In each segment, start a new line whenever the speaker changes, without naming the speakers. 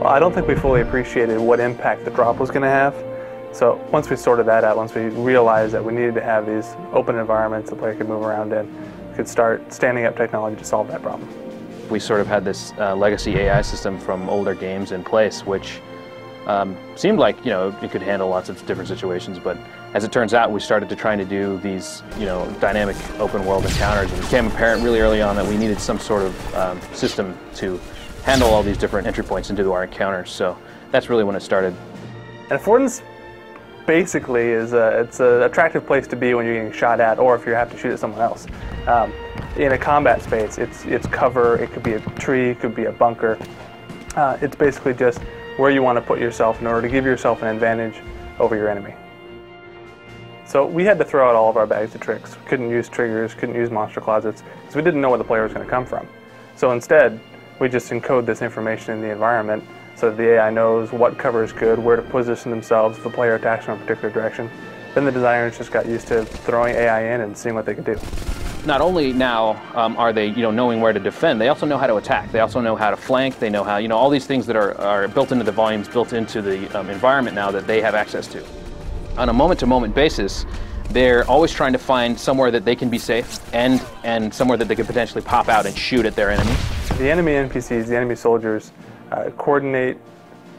Well, I don't think we fully appreciated what impact the drop was going to have. So once we sorted that out, once we realized that we needed to have these open environments the player could move around in, we could start standing up technology to solve that problem.
We sort of had this legacy AI system from older games in place, which seemed like, it could handle lots of different situations, but as it turns out, we started to try to do these, dynamic open world encounters. It became apparent really early on that we needed some sort of system to handle all these different entry points into our encounters. So that's really when it started.
And Affordance basically is it's an attractive place to be when you're getting shot at, or if you have to shoot at someone else. In a combat space, it's cover. It could be a tree, it could be a bunker. It's basically just where you want to put yourself in order to give yourself an advantage over your enemy. So we had to throw out all of our bags of tricks. We couldn't use triggers, couldn't use monster closets, because we didn't know where the player was going to come from. So instead, we just encode this information in the environment so that the AI knows what cover is good, where to position themselves if the player attacks from a particular direction. Then the designers just got used to throwing AI in and seeing what they could do.
Not only now are they, knowing where to defend, they also know how to attack. They also know how to flank. They know how, all these things that are built into the volumes, built into the environment now that they have access to. On a moment-to-moment basis, they're always trying to find somewhere that they can be safe and somewhere that they could potentially pop out and shoot at their enemies.
The enemy NPCs, the enemy soldiers, coordinate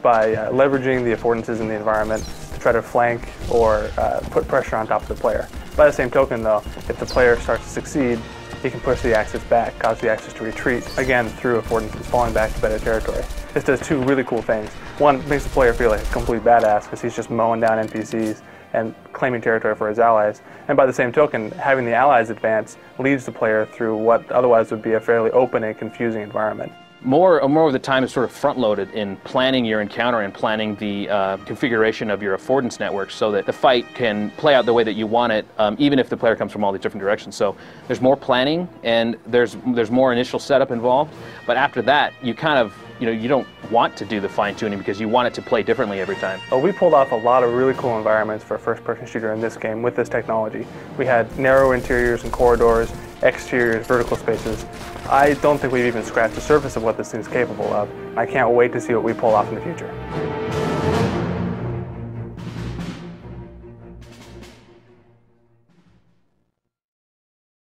by leveraging the affordances in the environment to try to flank or put pressure on top of the player. By the same token, though, if the player starts to succeed, he can push the axis back, cause the axis to retreat, again through affordances, falling back to better territory. This does two really cool things. One, it makes the player feel like a complete badass because he's just mowing down NPCs and claiming territory for his allies. And by the same token, having the allies advance leads the player through what otherwise would be a fairly open and confusing environment.
More of the time is sort of front-loaded in planning your encounter and planning the configuration of your affordance network so that the fight can play out the way that you want it, even if the player comes from all these different directions. So there's more planning and there's more initial setup involved. But after that, you kind of, you don't want to do the fine-tuning because you want it to play differently every time.
Well, we pulled off a lot of really cool environments for a first-person shooter in this game with this technology. We had narrow interiors and corridors, exteriors, vertical spaces. I don't think we've even scratched the surface of what this thing's capable of. I can't wait to see what we pull off in the future.